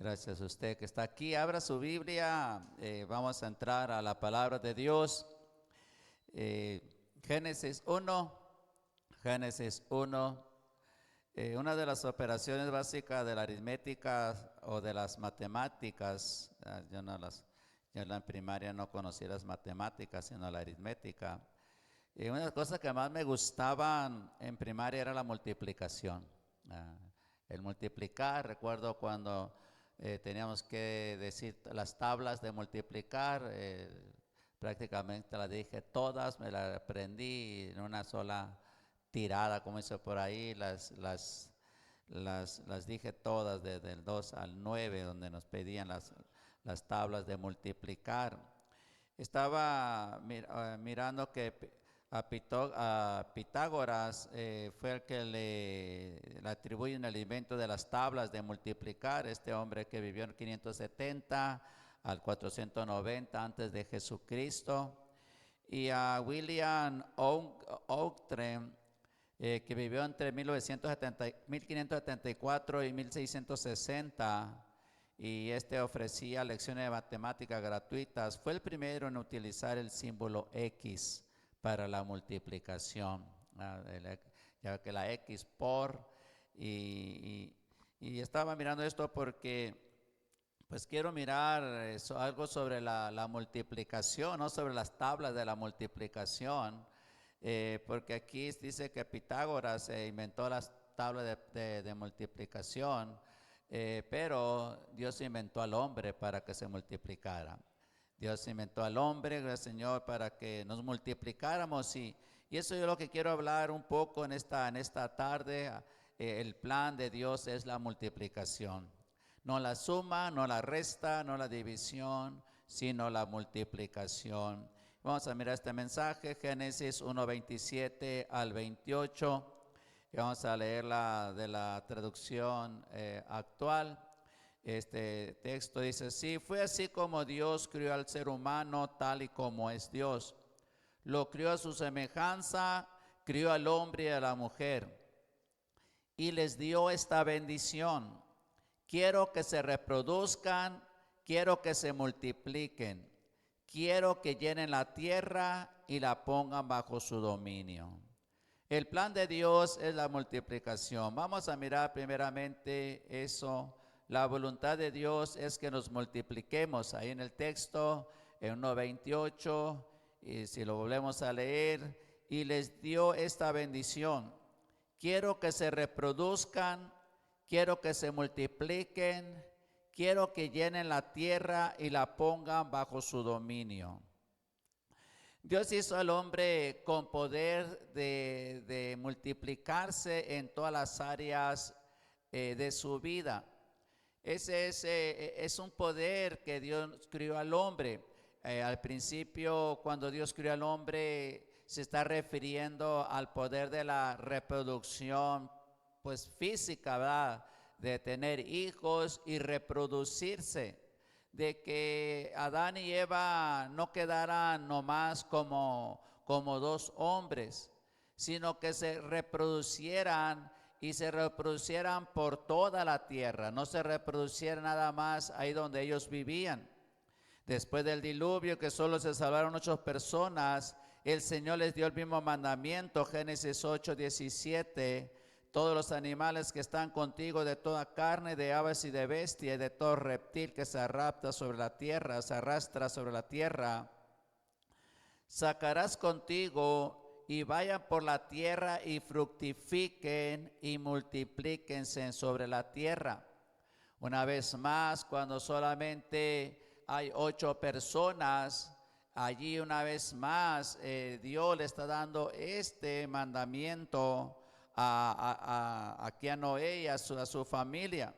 Gracias a usted que está aquí. Abra su Biblia. Vamos a entrar a la palabra de Dios. Génesis 1. Génesis 1. Una de las operaciones básicas de la aritmética o de las matemáticas, yo en la primaria no conocía las matemáticas, sino la aritmética. Una de las cosas que más me gustaban en primaria era la multiplicación. El multiplicar, recuerdo cuando teníamos que decir las tablas de multiplicar, prácticamente las dije todas, me las aprendí en una sola tirada, como dice por ahí, las dije todas desde el 2 al 9, donde nos pedían las tablas de multiplicar. Estaba mirando que a Pitágoras fue el que le atribuyen el invento de las tablas de multiplicar, este hombre que vivió en 570 al 490 antes de Jesucristo, y a William Oughtred, que vivió entre 1574 y 1660, y este ofrecía lecciones de matemáticas gratuitas. Fue el primero en utilizar el símbolo X para la multiplicación, ya que la X por, y estaba mirando esto porque pues quiero mirar algo sobre la multiplicación, no sobre las tablas de la multiplicación, porque aquí dice que Pitágoras inventó las tablas de multiplicación, pero Dios inventó al hombre para que se multiplicara. Dios inventó al hombre, gracias Señor, para que nos multiplicáramos, y eso es lo que quiero hablar un poco en esta tarde. El plan de Dios es la multiplicación. No la suma, no la resta, no la división, sino la multiplicación. Vamos a mirar este mensaje, Génesis 1:27 al 28. Y vamos a leerla de la traducción actual. Este texto dice así: fue así como Dios crió al ser humano tal y como es Dios. Lo crió a su semejanza, crió al hombre y a la mujer, y les dio esta bendición: quiero que se reproduzcan, quiero que se multipliquen, quiero que llenen la tierra y la pongan bajo su dominio. El plan de Dios es la multiplicación. Vamos a mirar primeramente eso. La voluntad de Dios es que nos multipliquemos. Ahí en el texto, en 1:28, y si lo volvemos a leer, y les dio esta bendición: quiero que se reproduzcan, quiero que se multipliquen, quiero que llenen la tierra y la pongan bajo su dominio. Dios hizo al hombre con poder de multiplicarse en todas las áreas de su vida. Ese es un poder que Dios crió al hombre. Al principio, cuando Dios crió al hombre, se está refiriendo al poder de la reproducción, pues física, ¿verdad? De tener hijos y reproducirse, de que Adán y Eva no quedaran nomás como dos hombres, sino que se reproducieran, y se reproducieran por toda la tierra, no se reproducieran nada más ahí donde ellos vivían. Después del diluvio, que solo se salvaron 8 personas, el Señor les dio el mismo mandamiento, Génesis 8:17: todos los animales que están contigo, de toda carne, de aves y de bestia, y de todo reptil que se arrastra sobre la tierra, sacarás contigo, y vayan por la tierra y fructifiquen y multiplíquense sobre la tierra. Una vez más, cuando solamente hay 8 personas, allí una vez más Dios le está dando este mandamiento aquí a Noé y a su familia.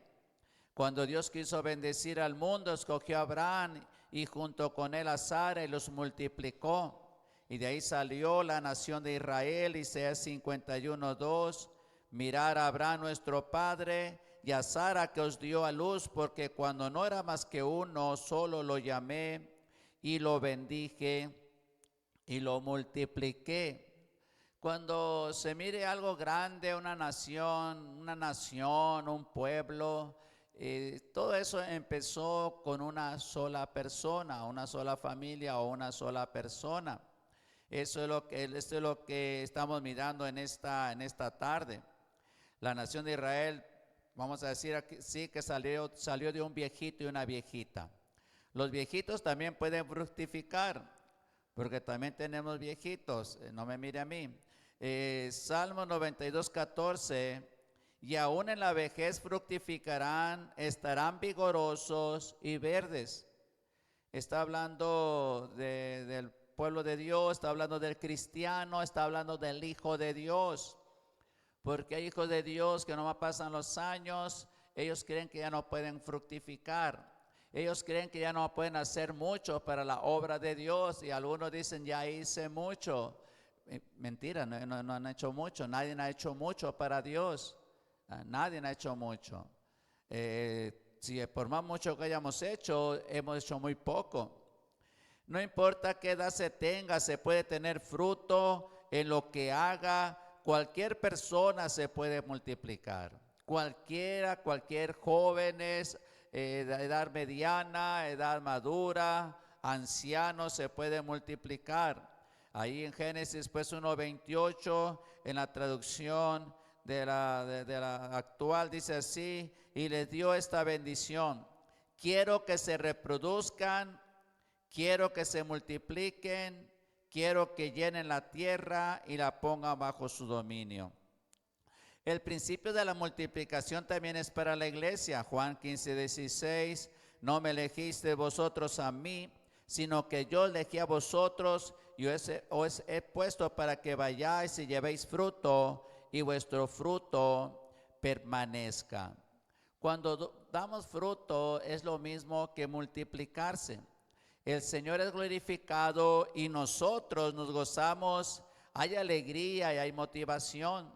Cuando Dios quiso bendecir al mundo, escogió a Abraham y junto con él a Sara, y los multiplicó. Y de ahí salió la nación de Israel. Isaías 51:2: mirad a Abraham nuestro padre y a Sara, que os dio a luz, porque cuando no era más que uno, solo lo llamé y lo bendije y lo multipliqué. Cuando se mire algo grande, una nación, un pueblo, Todo eso empezó con una sola persona, una sola familia o una sola persona. Esto es lo que estamos mirando en esta tarde. La nación de Israel, vamos a decir aquí, sí, que salió de un viejito y una viejita. Los viejitos también pueden fructificar, porque también tenemos viejitos, no me mire a mí. Salmo 92:14, y aún en la vejez fructificarán, estarán vigorosos y verdes. Está hablando del pueblo de Dios, está hablando del cristiano, está hablando del Hijo de Dios. Porque hay hijos de Dios que no pasan los años, ellos creen que ya no pueden fructificar. Ellos creen que ya no pueden hacer mucho para la obra de Dios, y algunos dicen, ya hice mucho. Mentira, no han hecho mucho, nadie ha hecho mucho para Dios. Nadie ha hecho mucho. Si por más mucho que hayamos hecho, hemos hecho muy poco. No importa qué edad se tenga, se puede tener fruto en lo que haga. Cualquier persona se puede multiplicar. Cualquier jóvenes, edad mediana, edad madura, anciano se puede multiplicar. Ahí en Génesis pues 1:28, en la traducción de la actual dice así, y les dio esta bendición: quiero que se reproduzcan, quiero que se multipliquen, quiero que llenen la tierra y la pongan bajo su dominio. El principio de la multiplicación también es para la iglesia. Juan 15:16, no me elegisteis vosotros a mí, sino que yo elegí a vosotros y os he puesto para que vayáis y llevéis fruto y vuestro fruto permanezca. Cuando damos fruto es lo mismo que multiplicarse. El Señor es glorificado y nosotros nos gozamos, hay alegría y hay motivación.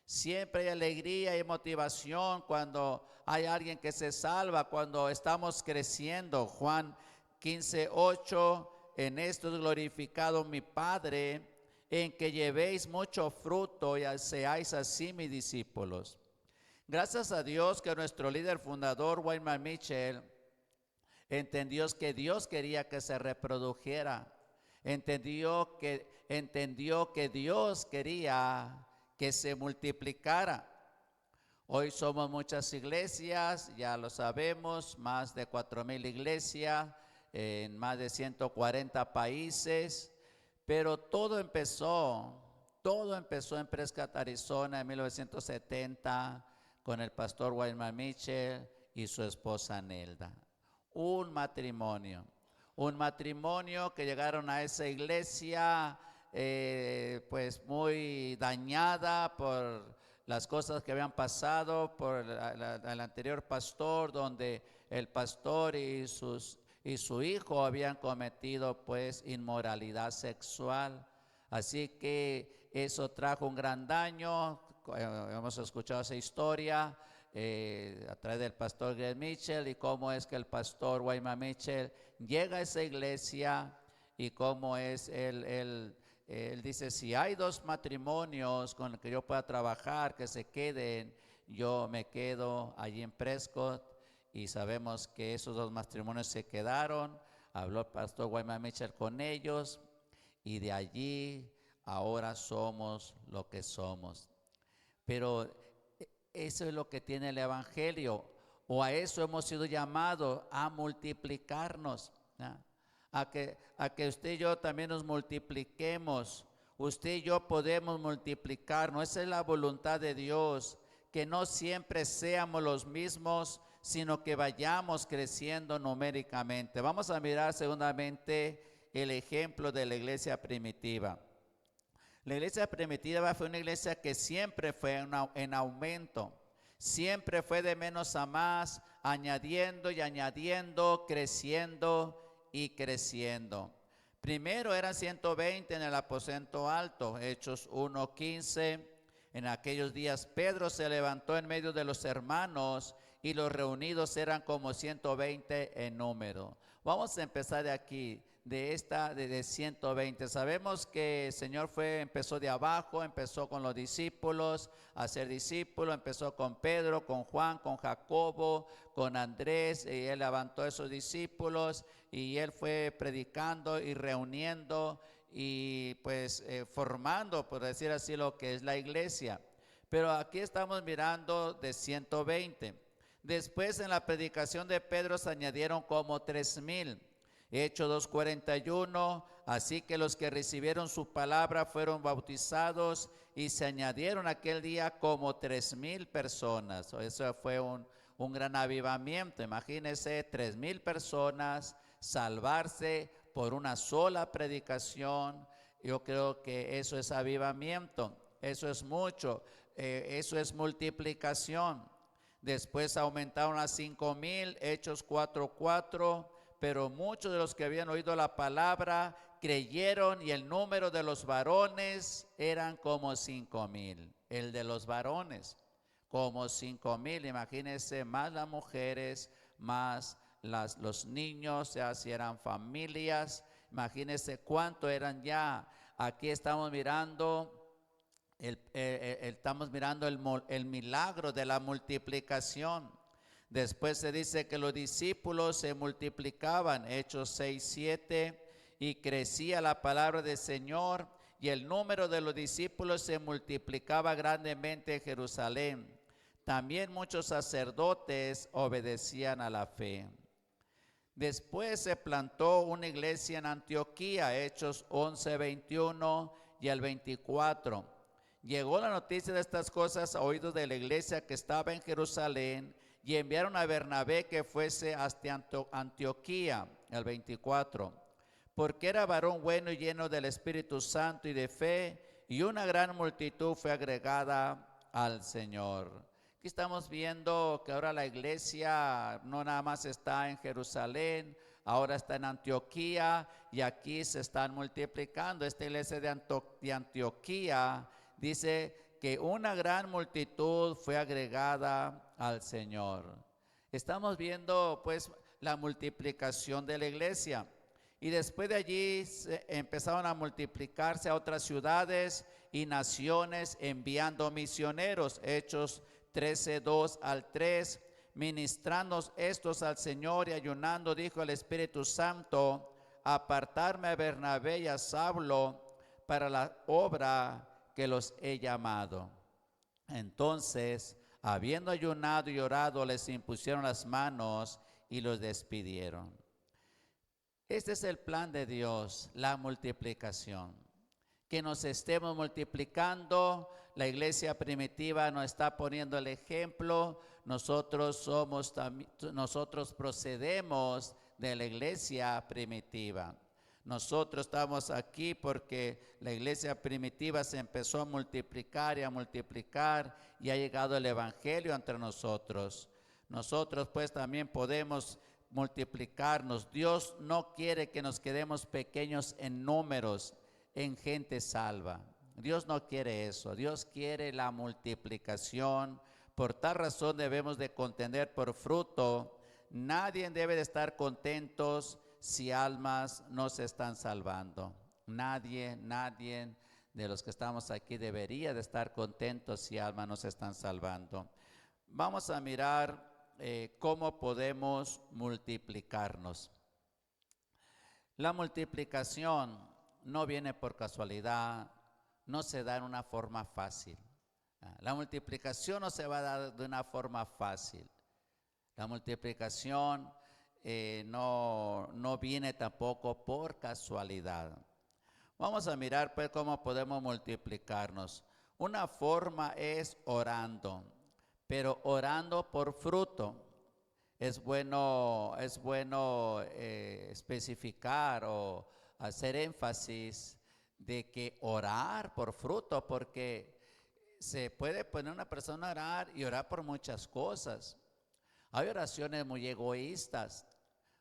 Siempre hay alegría y motivación cuando hay alguien que se salva, cuando estamos creciendo. Juan 15:8, en esto es glorificado mi Padre, en que llevéis mucho fruto y seáis así mis discípulos. Gracias a Dios que nuestro líder fundador, Wayman Mitchell, entendió que Dios quería que se reprodujera. Entendió que Dios quería que se multiplicara. Hoy somos muchas iglesias, ya lo sabemos, más de 4,000 iglesias en más de 140 países, pero todo empezó en Prescott, Arizona en 1970 con el pastor Wayman Mitchell y su esposa Nelda. Un matrimonio que llegaron a esa iglesia pues muy dañada por las cosas que habían pasado por el anterior pastor, donde el pastor y su hijo habían cometido pues inmoralidad sexual. Así que eso trajo un gran daño. Hemos escuchado esa historia a través del pastor Greg Mitchell, y cómo es que el pastor Wayman Mitchell llega a esa iglesia y cómo es él dice, si hay 2 matrimonios con los que yo pueda trabajar, que se queden, yo me quedo allí en Prescott. Y sabemos que esos 2 matrimonios se quedaron. Habló el pastor Wayman Mitchell con ellos, y de allí ahora somos lo que somos. Pero eso es lo que tiene el evangelio, o a eso hemos sido llamados, a multiplicarnos, ¿no? A que usted y yo también nos multipliquemos. Usted y yo podemos multiplicarnos. Esa es la voluntad de Dios, que no siempre seamos los mismos, sino que vayamos creciendo numéricamente. Vamos a mirar segundamente el ejemplo de la iglesia primitiva. La iglesia primitiva fue una iglesia que siempre fue en aumento, siempre fue de menos a más, añadiendo y añadiendo, creciendo y creciendo. Primero eran 120 en el aposento alto, Hechos 1:15. En aquellos días Pedro se levantó en medio de los hermanos y los reunidos eran como 120 en número. Vamos a empezar de aquí. de 120. Sabemos que el Señor empezó de abajo, empezó con los discípulos, a ser discípulo, empezó con Pedro, con Juan, con Jacobo, con Andrés, y Él levantó a esos discípulos y Él fue predicando y reuniendo y pues formando, por decir así, lo que es la iglesia. Pero aquí estamos mirando de 120. Después en la predicación de Pedro se añadieron como 3,000. Hechos 2:41, así que los que recibieron su palabra fueron bautizados y se añadieron aquel día como 3,000 personas. Eso fue un gran avivamiento. Imagínense 3,000 personas salvarse por una sola predicación. Yo creo que eso es avivamiento, eso es mucho, eso es multiplicación. Después aumentaron a 5,000, Hechos 4:4. Pero muchos de los que habían oído la palabra creyeron y el número de los varones eran como 5,000. El de los varones, como 5,000. Imagínense, más las mujeres, más los niños, ya si eran familias. Imagínense cuánto eran ya. Aquí estamos mirando el milagro de la multiplicación. Después se dice que los discípulos se multiplicaban, Hechos 6:7, y crecía la palabra del Señor y el número de los discípulos se multiplicaba grandemente en Jerusalén. También muchos sacerdotes obedecían a la fe. Después se plantó una iglesia en Antioquía, Hechos 11:21 y el 24. Llegó la noticia de estas cosas a oídos de la iglesia que estaba en Jerusalén y enviaron a Bernabé que fuese hasta Antioquía, el 24, porque era varón bueno y lleno del Espíritu Santo y de fe, y una gran multitud fue agregada al Señor. Aquí estamos viendo que ahora la iglesia no nada más está en Jerusalén, ahora está en Antioquía y aquí se están multiplicando. Esta iglesia de Antioquía dice que una gran multitud fue agregada al Señor. Estamos viendo pues la multiplicación de la iglesia. Y después de allí empezaron a multiplicarse a otras ciudades y naciones enviando misioneros. Hechos 13:2 al 3. Ministrando estos al Señor y ayunando, dijo el Espíritu Santo: apartarme a Bernabé y a Saulo para la obra que los he llamado. Entonces, habiendo ayunado y orado, les impusieron las manos y los despidieron. Este es el plan de Dios, la multiplicación. Que nos estemos multiplicando. La iglesia primitiva nos está poniendo el ejemplo. Nosotros procedemos de la iglesia primitiva. Nosotros estamos aquí porque la iglesia primitiva se empezó a multiplicar y ha llegado el evangelio entre nosotros. Nosotros pues también podemos multiplicarnos. Dios no quiere que nos quedemos pequeños en números, en gente salva. Dios no quiere eso. Dios quiere la multiplicación. Por tal razón debemos de contender por fruto. Nadie debe de estar contentos si almas no se están salvando. Nadie de los que estamos aquí debería de estar contentos si almas no se están salvando. Vamos a mirar cómo podemos multiplicarnos. La multiplicación no viene por casualidad, no se da en una forma fácil. La multiplicación no se va a dar de una forma fácil. La multiplicación no viene tampoco por casualidad. Vamos a mirar pues cómo podemos multiplicarnos. Una forma es orando, pero orando por fruto. Es bueno especificar o hacer énfasis de que orar por fruto, porque se puede poner una persona a orar y orar por muchas cosas. Hay oraciones muy egoístas.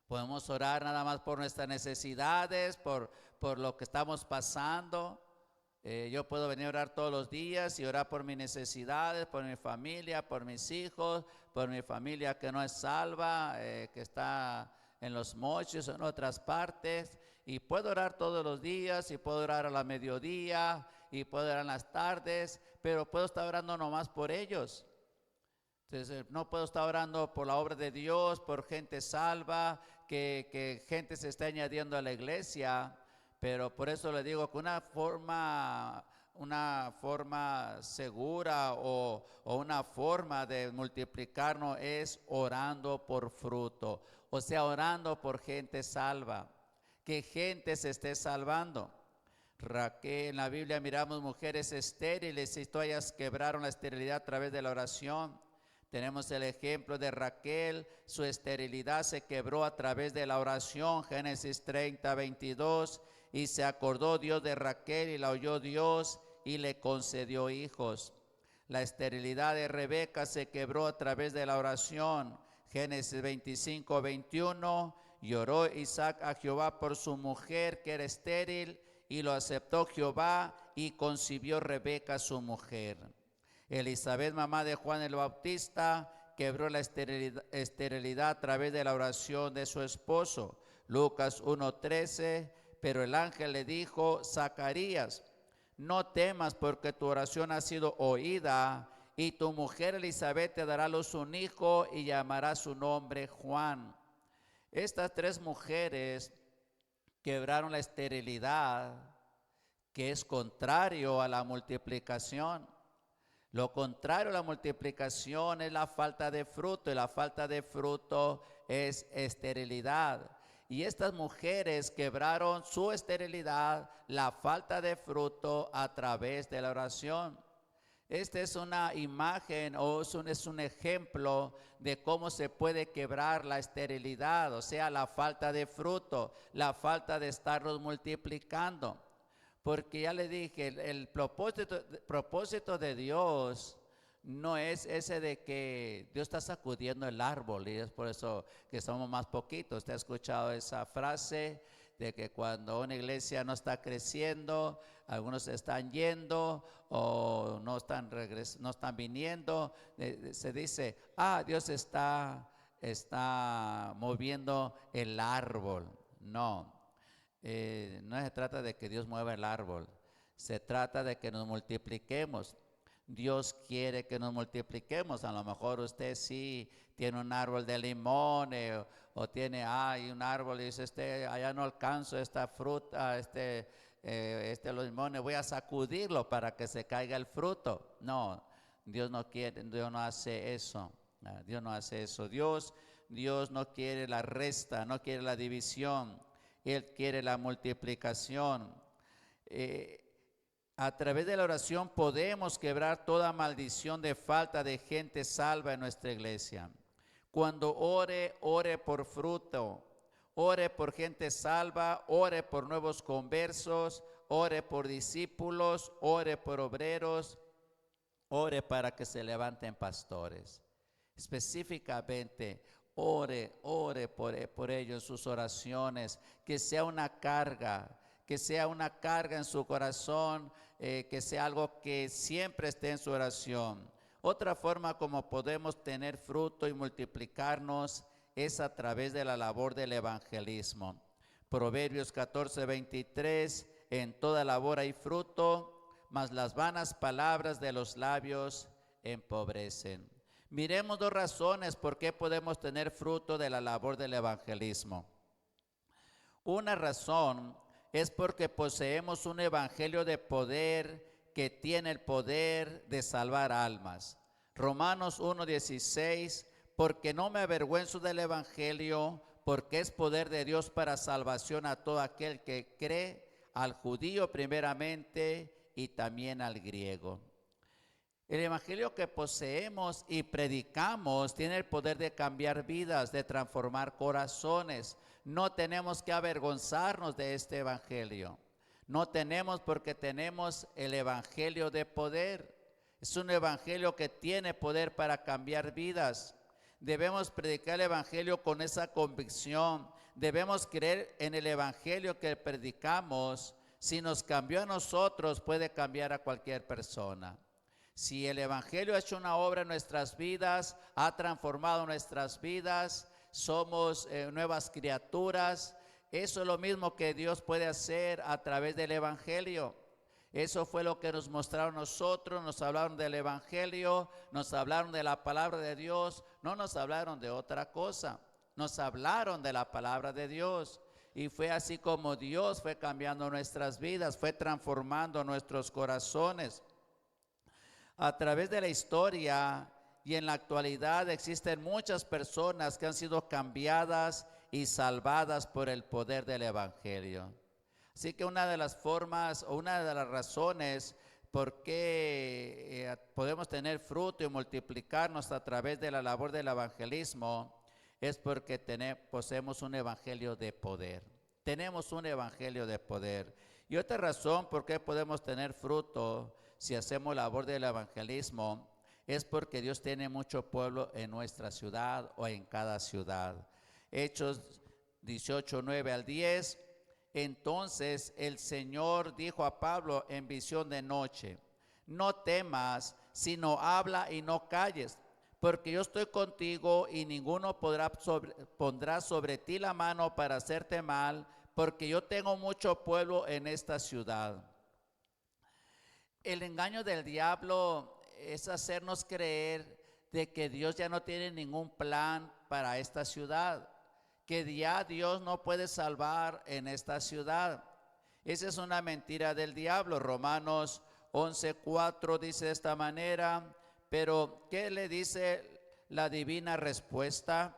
Podemos orar nada más por nuestras necesidades, por lo que estamos pasando. Yo puedo venir a orar todos los días y orar por mis necesidades, por mi familia, por mis hijos, por mi familia que no es salva, que está en los mochis o en otras partes. Y puedo orar todos los días, y puedo orar a la mediodía, y puedo orar en las tardes, pero puedo estar orando nomás por ellos. Entonces, no puedo estar orando por la obra de Dios, por gente salva, que gente se está añadiendo a la iglesia, pero por eso le digo que una forma segura o una forma de multiplicarnos es orando por fruto, o sea, orando por gente salva, que gente se esté salvando. Raquel, en la Biblia miramos mujeres estériles y todas quebraron la esterilidad a través de la oración. Tenemos el ejemplo de Raquel, su esterilidad se quebró a través de la oración, Génesis 30, 22, y se acordó Dios de Raquel y la oyó Dios y le concedió hijos. La esterilidad de Rebeca se quebró a través de la oración, Génesis 25, 21, lloró Isaac a Jehová por su mujer que era estéril y lo aceptó Jehová y concibió Rebeca su mujer. Elizabeth, mamá de Juan el Bautista, quebró la esterilidad a través de la oración de su esposo. Lucas 1:13, pero el ángel le dijo, Zacarías, no temas porque tu oración ha sido oída y tu mujer Elizabeth te dará a luz un hijo y llamará su nombre Juan. Estas tres mujeres quebraron la esterilidad, que es contrario a la multiplicación. Lo contrario a la multiplicación es la falta de fruto, y la falta de fruto es esterilidad. Y estas mujeres quebraron su esterilidad, la falta de fruto, a través de la oración. Esta es una imagen o es un ejemplo de cómo se puede quebrar la esterilidad, o sea, la falta de fruto, la falta de estarlos multiplicando. Porque ya le dije, el propósito de Dios no es ese de que Dios está sacudiendo el árbol y es por eso que somos más poquitos. Usted ha escuchado esa frase de que cuando una iglesia no está creciendo, algunos se están yendo o no están viniendo, se dice, Dios está moviendo el árbol. No. No se trata de que Dios mueva el árbol, se trata de que nos multipliquemos. Dios quiere que nos multipliquemos. A lo mejor usted sí tiene un árbol de limón o tiene un árbol y dice, allá no alcanzo esta fruta, los limones, voy a sacudirlo para que se caiga el fruto. No, Dios no quiere, Dios no hace eso. Dios no hace eso. Dios no quiere la resta, no quiere la división. Él quiere la multiplicación. A través de la oración podemos quebrar toda maldición de falta de gente salva en nuestra iglesia. Cuando ore por fruto, ore por gente salva, ore por nuevos conversos, ore por discípulos, ore por obreros, ore para que se levanten pastores. Específicamente, ore por ellos en sus oraciones, que sea una carga en su corazón, que sea algo que siempre esté en su oración. Otra forma como podemos tener fruto y multiplicarnos es a través de la labor del evangelismo. Proverbios 14:23, en toda labor hay fruto, mas las vanas palabras de los labios empobrecen. Miremos dos razones por qué podemos tener fruto de la labor del evangelismo. Una razón es porque poseemos un evangelio de poder que tiene el poder de salvar almas. Romanos 1:16, porque no me avergüenzo del evangelio, porque es poder de Dios para salvación a todo aquel que cree, al judío primeramente y también al griego. El evangelio que poseemos y predicamos tiene el poder de cambiar vidas, de transformar corazones. No tenemos que avergonzarnos de este evangelio. No tenemos, porque tenemos el evangelio de poder. Es un evangelio que tiene poder para cambiar vidas. Debemos predicar el evangelio con esa convicción. Debemos creer en el evangelio que predicamos. Si nos cambió a nosotros, puede cambiar a cualquier persona. Si el evangelio ha hecho una obra en nuestras vidas, ha transformado nuestras vidas, somos nuevas criaturas, Eso es lo mismo que Dios puede hacer a través del Evangelio. Eso fue lo que nos mostraron nosotros, nos hablaron del Evangelio, nos hablaron de la palabra de Dios, no nos hablaron de otra cosa, nos hablaron de la palabra de Dios. Y fue así como Dios fue cambiando nuestras vidas, fue transformando nuestros corazones. A través de la historia y en la actualidad existen muchas personas que han sido cambiadas y salvadas por el poder del Evangelio. Así que una de las formas o una de las razones por qué podemos tener fruto y multiplicarnos a través de la labor del evangelismo es porque poseemos un evangelio de poder. Tenemos un evangelio de poder. Y otra razón por qué podemos tener fruto si hacemos labor del evangelismo es porque Dios tiene mucho pueblo en nuestra ciudad o en cada ciudad. Hechos 18, 9 al 10. Entonces el Señor dijo a Pablo en visión de noche: no temas, sino habla y no calles, porque yo estoy contigo y ninguno pondrá sobre ti la mano para hacerte mal, porque yo tengo mucho pueblo en esta ciudad. El engaño del diablo es hacernos creer de que Dios ya no tiene ningún plan para esta ciudad, que ya Dios no puede salvar en esta ciudad. Esa es una mentira del diablo. Romanos 11:4 dice de esta manera: pero ¿qué le dice la divina respuesta?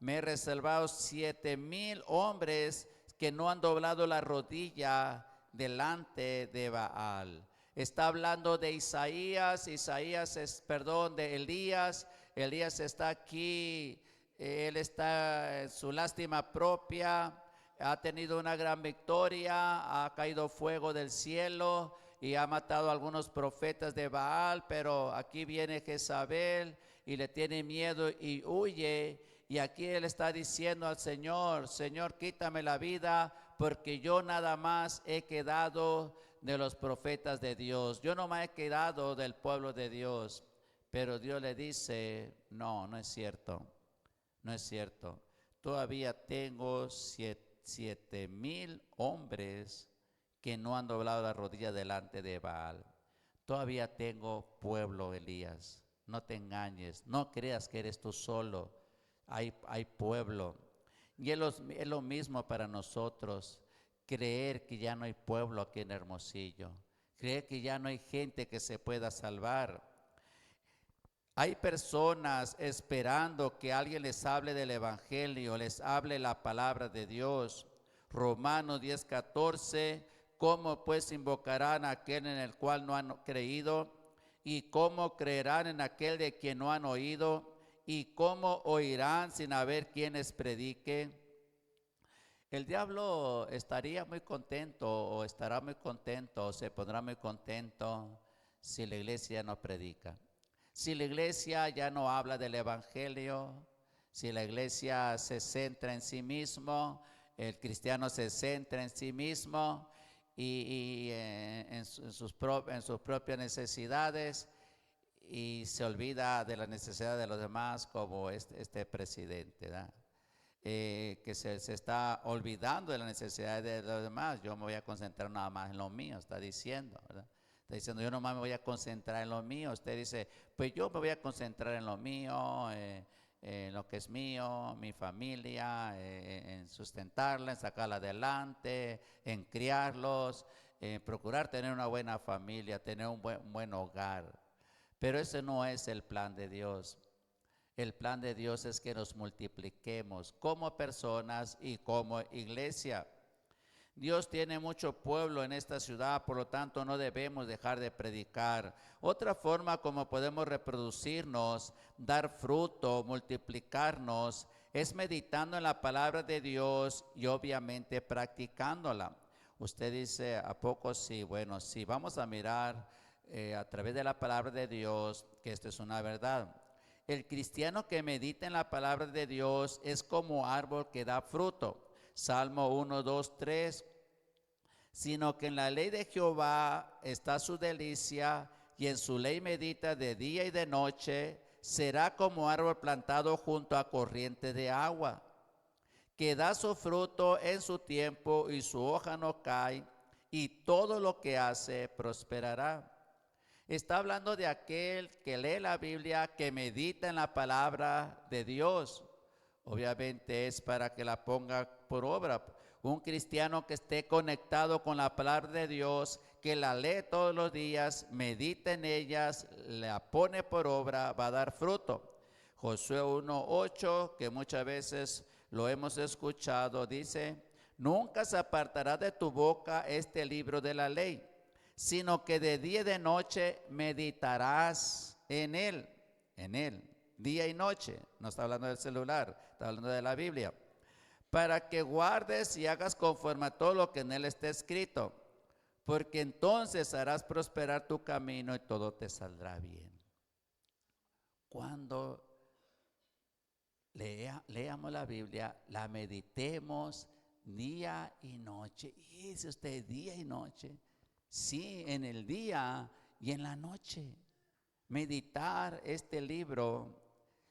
Me he reservado 7,000 hombres que no han doblado la rodilla delante de Baal. Está hablando de Isaías, de Elías. Elías está aquí. Él está en su lástima propia, ha tenido una gran victoria, ha caído fuego del cielo y ha matado a algunos profetas de Baal, pero aquí viene Jezabel y le tiene miedo y huye. Y aquí él está diciendo al Señor: Señor, quítame la vida, porque yo nada más he quedado de los profetas de Dios, yo no me he quedado del pueblo de Dios. Pero Dios le dice: no, no es cierto. No es cierto. Todavía tengo 7,000 hombres que no han doblado la rodilla delante de Baal. Todavía tengo pueblo, Elías. No te engañes. No creas que eres tú solo. Hay pueblo. Y es lo mismo para nosotros. Creer que ya no hay pueblo aquí en Hermosillo. Creer que ya no hay gente que se pueda salvar. Hay personas esperando que alguien les hable del evangelio, les hable la palabra de Dios. Romanos 10:14, ¿cómo pues invocarán a aquel en el cual no han creído? ¿Y cómo creerán en aquel de quien no han oído? ¿Y cómo oirán sin haber quien les predique? El diablo estaría muy contento o estará muy contento o se pondrá muy contento si la iglesia no predica. Si la iglesia ya no habla del evangelio, si la iglesia se centra en sí mismo, el cristiano se centra en sí mismo y en sus propias necesidades y se olvida de la necesidad de los demás, como este presidente, ¿verdad? Que se está olvidando de la necesidad de los demás. Yo me voy a concentrar nada más en lo mío, está diciendo, ¿verdad? Está diciendo: yo nomás me voy a concentrar en lo mío. Usted dice: pues yo me voy a concentrar en lo mío, en lo que es mío, mi familia, en sustentarla, en sacarla adelante, en criarlos, en procurar tener una buena familia, tener un buen hogar. Pero ese no es el plan de Dios. El plan de Dios es que nos multipliquemos como personas y como iglesia. Dios tiene mucho pueblo en esta ciudad, por lo tanto no debemos dejar de predicar. Otra forma como podemos reproducirnos, dar fruto, multiplicarnos, es meditando en la palabra de Dios y obviamente practicándola. Usted dice: ¿a poco sí? Bueno, sí, vamos a mirar a través de la palabra de Dios que esto es una verdad. El cristiano que medita en la palabra de Dios es como árbol que da fruto. Salmo 1, 2, 3, sino que en la ley de Jehová está su delicia, y en su ley medita de día y de noche. Será como árbol plantado junto a corriente de agua, que da su fruto en su tiempo y su hoja no cae, y todo lo que hace prosperará. Está hablando de aquel que lee la Biblia, que medita en la palabra de Dios. Obviamente es para que la ponga por obra. Un cristiano que esté conectado con la palabra de Dios, que la lee todos los días, medita en ellas, la pone por obra, va a dar fruto. Josué 1:8, que muchas veces lo hemos escuchado, dice: nunca se apartará de tu boca este libro de la ley, sino que de día y de noche meditarás en él, día y noche. No está hablando del celular, está hablando de la Biblia. Para que guardes y hagas conforme a todo lo que en él está escrito, porque entonces harás prosperar tu camino y todo te saldrá bien. Cuando leamos la Biblia, la meditemos día y noche. Y dice usted, día y noche. Sí, en el día y en la noche. Meditar este libro,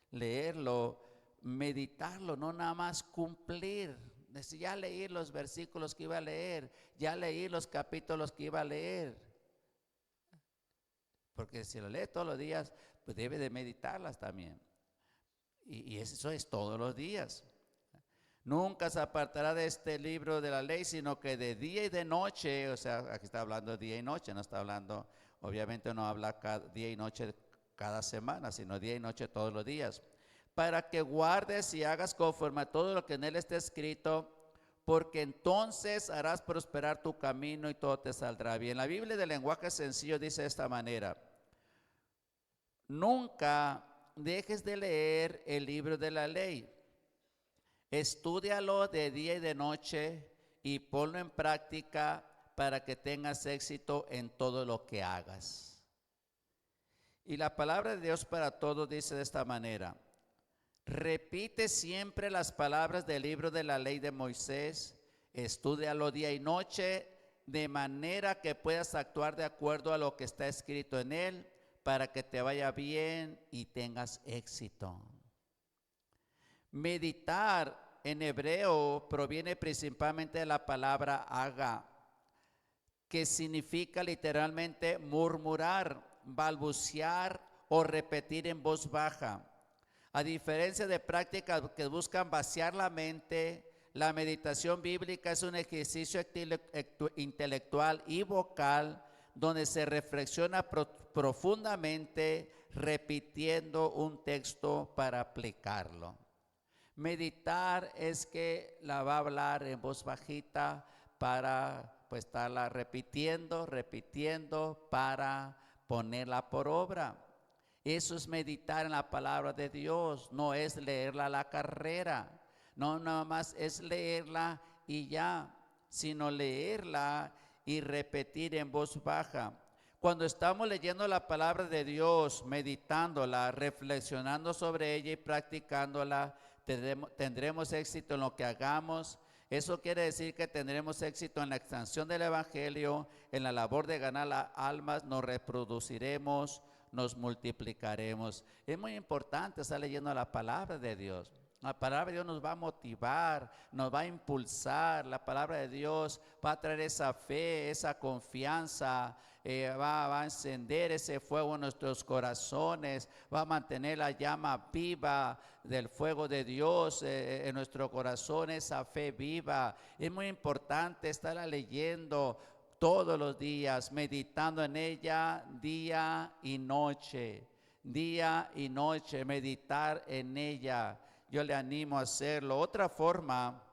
leerlo, meditarlo, no nada más cumplir. Decir, ya leí los versículos que iba a leer, ya leí los capítulos que iba a leer. Porque si lo lee todos los días, pues debe de meditarlas también. Y eso es todos los días. Nunca se apartará de este libro de la ley, sino que de día y de noche, o sea, aquí está hablando de día y noche, no está hablando, obviamente no habla día y noche cada semana, sino día y noche todos los días. Para que guardes y hagas conforme a todo lo que en él está escrito, porque entonces harás prosperar tu camino y todo te saldrá bien. La Biblia de lenguaje sencillo dice de esta manera: nunca dejes de leer el libro de la ley. Estúdialo de día y de noche y ponlo en práctica para que tengas éxito en todo lo que hagas. Y la palabra de Dios para todos dice de esta manera: repite siempre las palabras del libro de la ley de Moisés, estúdialo día y noche, de manera que puedas actuar de acuerdo a lo que está escrito en él, para que te vaya bien y tengas éxito. Meditar en hebreo proviene principalmente de la palabra haga, que significa literalmente murmurar, balbucear o repetir en voz baja. A diferencia de prácticas que buscan vaciar la mente, la meditación bíblica es un ejercicio intelectual y vocal donde se reflexiona profundamente repitiendo un texto para aplicarlo. Meditar es que la va a hablar en voz bajita para pues estarla repitiendo para ponerla por obra. Eso es meditar en la palabra de Dios, no es leerla a la carrera, no nada más es leerla y ya, sino leerla y repetir en voz baja. Cuando estamos leyendo la palabra de Dios, meditándola, reflexionando sobre ella y practicándola, tendremos éxito en lo que hagamos. Eso quiere decir que tendremos éxito en la extensión del evangelio, en la labor de ganar almas, nos reproduciremos, nos multiplicaremos. Es muy importante estar leyendo la palabra de Dios. La palabra de Dios nos va a motivar, nos va a impulsar. La palabra de Dios va a traer esa fe, esa confianza, va a encender ese fuego en nuestros corazones, va a mantener la llama viva del fuego de Dios en nuestro corazón, esa fe viva. Es muy importante estarla leyendo todos los días, meditando en ella día y noche, meditar en ella. Yo le animo a hacerlo. Otra forma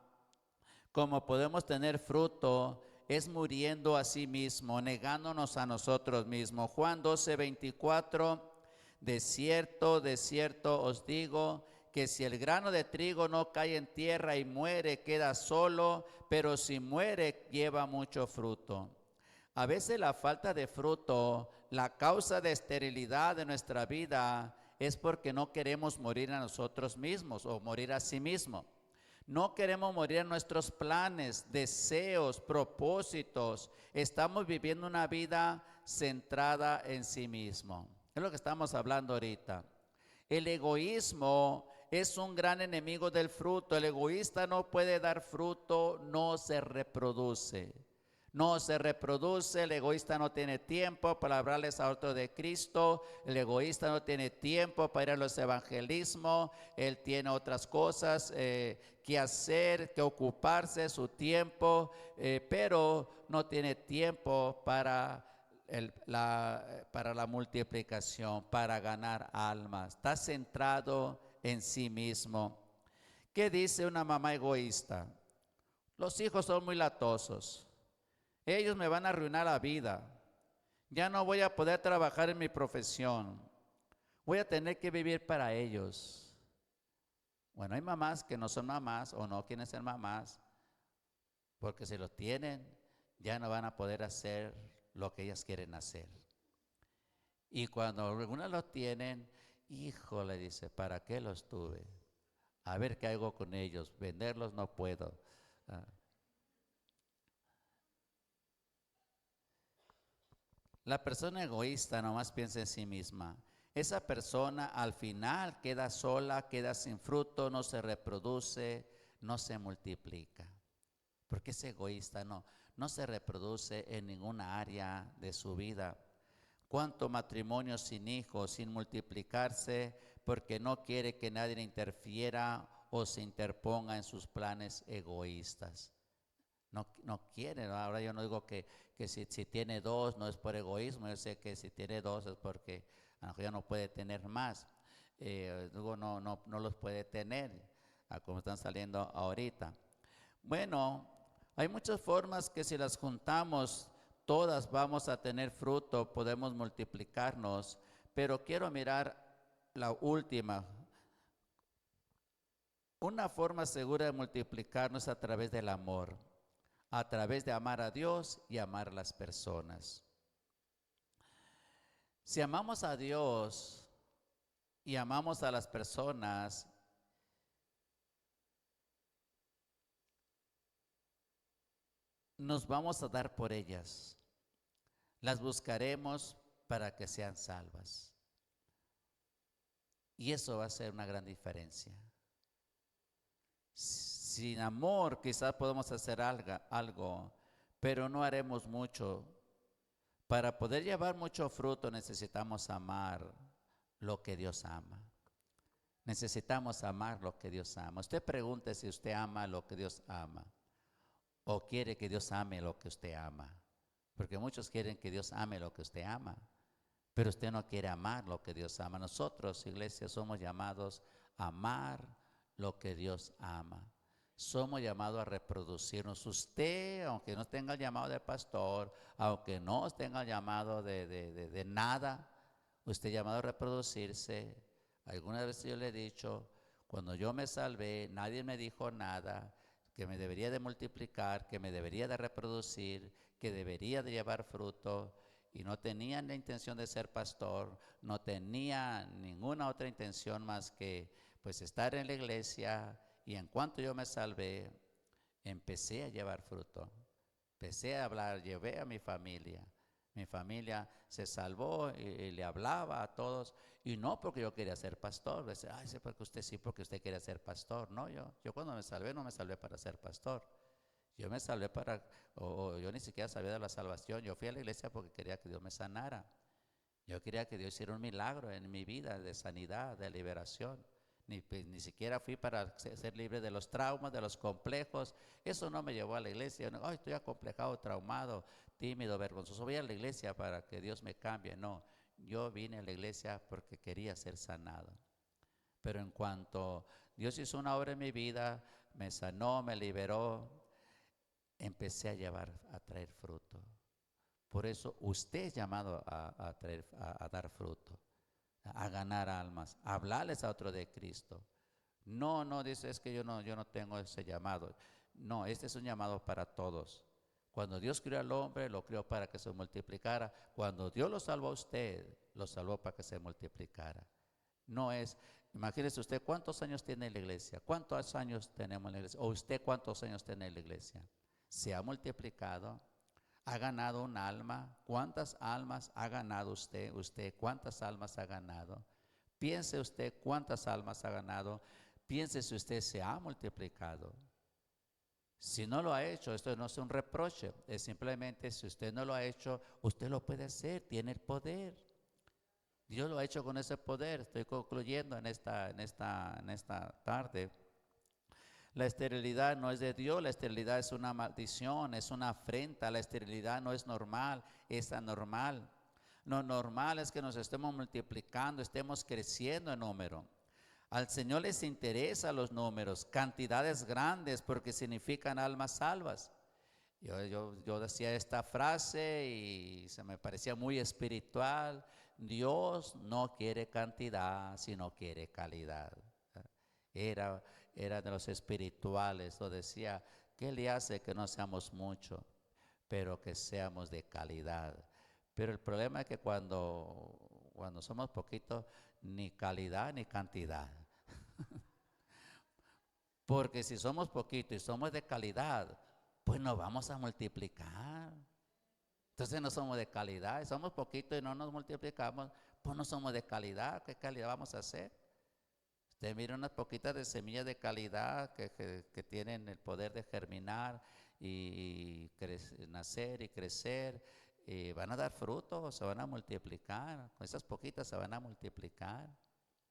como podemos tener fruto es muriendo a sí mismo, negándonos a nosotros mismos. Juan 12:24, de cierto os digo, que si el grano de trigo no cae en tierra y muere, queda solo, pero si muere, lleva mucho fruto. A veces la falta de fruto, la causa de esterilidad de nuestra vida, es porque no queremos morir a nosotros mismos o morir a sí mismo. No queremos morir en nuestros planes, deseos, propósitos. Estamos viviendo una vida centrada en sí mismo. Es lo que estamos hablando ahorita. El egoísmo es un gran enemigo del fruto. El egoísta no puede dar fruto, no se reproduce. No se reproduce, el egoísta no tiene tiempo para hablarles a otro de Cristo, el egoísta no tiene tiempo para ir a los evangelismos, él tiene otras cosas que hacer, que ocuparse su tiempo, pero no tiene tiempo para para la multiplicación, para ganar almas. Está centrado en sí mismo. ¿Qué dice una mamá egoísta? Los hijos son muy latosos. Ellos me van a arruinar la vida. Ya no voy a poder trabajar en mi profesión. Voy a tener que vivir para ellos. Bueno, hay mamás que no son mamás o no quieren ser mamás, porque si lo tienen, ya no van a poder hacer lo que ellas quieren hacer. Y cuando algunas lo tienen, hijo, le dice, ¿para qué los tuve? A ver qué hago con ellos. Venderlos no puedo. La persona egoísta nomás piensa en sí misma. Esa persona al final queda sola, queda sin fruto, no se reproduce, no se multiplica. Porque es egoísta, no se reproduce en ninguna área de su vida. ¿Cuánto matrimonio sin hijos, sin multiplicarse, porque no quiere que nadie interfiera o se interponga en sus planes egoístas? No quiere, ¿no? Ahora yo no digo que si tiene dos no es por egoísmo, yo sé que si tiene dos es porque a lo mejor ya no puede tener más. Digo, no los puede tener, como están saliendo ahorita. Bueno, hay muchas formas que si las juntamos, todas vamos a tener fruto, podemos multiplicarnos, pero quiero mirar la última. Una forma segura de multiplicarnos a través del amor, a través de amar a Dios y amar a las personas. Si amamos a Dios y amamos a las personas, nos vamos a dar por ellas. Las buscaremos para que sean salvas. Y eso va a ser una gran diferencia. Sin amor quizás podemos hacer algo, pero no haremos mucho. Para poder llevar mucho fruto necesitamos amar lo que Dios ama. Necesitamos amar lo que Dios ama. Usted pregunte si usted ama lo que Dios ama o quiere que Dios ame lo que usted ama. Porque muchos quieren que Dios ame lo que usted ama, pero usted no quiere amar lo que Dios ama. Nosotros, iglesia, somos llamados a amar lo que Dios ama. Somos llamados a reproducirnos. Usted, aunque no tenga el llamado de pastor, aunque no tenga el llamado de nada, usted llamado a reproducirse. Algunas veces yo le he dicho, cuando yo me salvé, nadie me dijo nada, que me debería de multiplicar, que me debería de reproducir, que debería de llevar fruto, y no tenía la intención de ser pastor, no tenía ninguna otra intención más que pues estar en la iglesia, y en cuanto yo me salvé, empecé a llevar fruto, empecé a hablar, llevé a mi familia se salvó y le hablaba a todos, y no porque yo quería ser pastor, decía, ay, sí, porque usted quería ser pastor. No, yo cuando me salvé no me salvé para ser pastor, yo me salvé yo ni siquiera sabía de la salvación, yo fui a la iglesia porque quería que Dios me sanara, yo quería que Dios hiciera un milagro en mi vida de sanidad, de liberación. Ni siquiera fui para ser libre de los traumas, de los complejos. Eso no me llevó a la iglesia. Ay, estoy acomplejado, traumado, tímido, vergonzoso. Voy a la iglesia para que Dios me cambie. No, yo vine a la iglesia porque quería ser sanado. Pero en cuanto Dios hizo una obra en mi vida, me sanó, me liberó, empecé a traer fruto. Por eso usted es llamado a dar fruto, a ganar almas, a hablarles a otro de Cristo. No, dice, es que yo no tengo ese llamado. No, este es un llamado para todos. Cuando Dios creó al hombre, lo creó para que se multiplicara. Cuando Dios lo salvó a usted, lo salvó para que se multiplicara. No es, imagínese usted cuántos años tiene en la iglesia, cuántos años tenemos en la iglesia, o usted cuántos años tiene en la iglesia. Se ha multiplicado, ha ganado un alma. ¿Cuántas almas ha ganado usted? ¿Cuántas almas ha ganado? Piense usted cuántas almas ha ganado. Piense si usted se ha multiplicado. Si no lo ha hecho, esto no es un reproche, es simplemente si usted no lo ha hecho, usted lo puede hacer, tiene el poder. Dios lo ha hecho con ese poder. Estoy concluyendo en esta tarde. La esterilidad no es de Dios, la esterilidad es una maldición, es una afrenta. La esterilidad no es normal, es anormal. Lo normal es que nos estemos multiplicando, estemos creciendo en número. Al Señor les interesan los números, cantidades grandes, porque significan almas salvas. Yo decía esta frase y se me parecía muy espiritual. Dios no quiere cantidad, sino quiere calidad. Era de los espirituales, lo decía, ¿qué le hace que no seamos muchos, pero que seamos de calidad? Pero el problema es que cuando somos poquitos, ni calidad ni cantidad. Porque si somos poquitos y somos de calidad, pues nos vamos a multiplicar. Entonces no somos de calidad, somos poquitos y no nos multiplicamos, pues no somos de calidad. ¿Qué calidad vamos a hacer? Usted mira unas poquitas de semillas de calidad que tienen el poder de germinar y nacer y crecer, y van a dar frutos, se van a multiplicar. Con esas poquitas se van a multiplicar.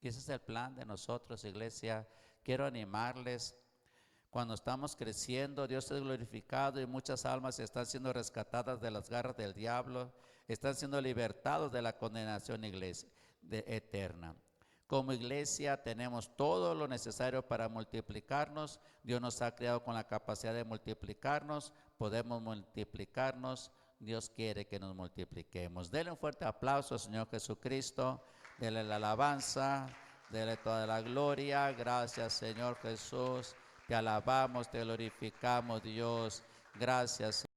Y ese es el plan de nosotros, iglesia. Quiero animarles. Cuando estamos creciendo, Dios es glorificado y muchas almas están siendo rescatadas de las garras del diablo, están siendo libertados de la condenación eterna. Como iglesia tenemos todo lo necesario para multiplicarnos. Dios nos ha creado con la capacidad de multiplicarnos, podemos multiplicarnos. Dios quiere que nos multipliquemos. Denle un fuerte aplauso al Señor Jesucristo, denle la alabanza, denle toda la gloria. Gracias, Señor Jesús. Te alabamos, te glorificamos, Dios. Gracias.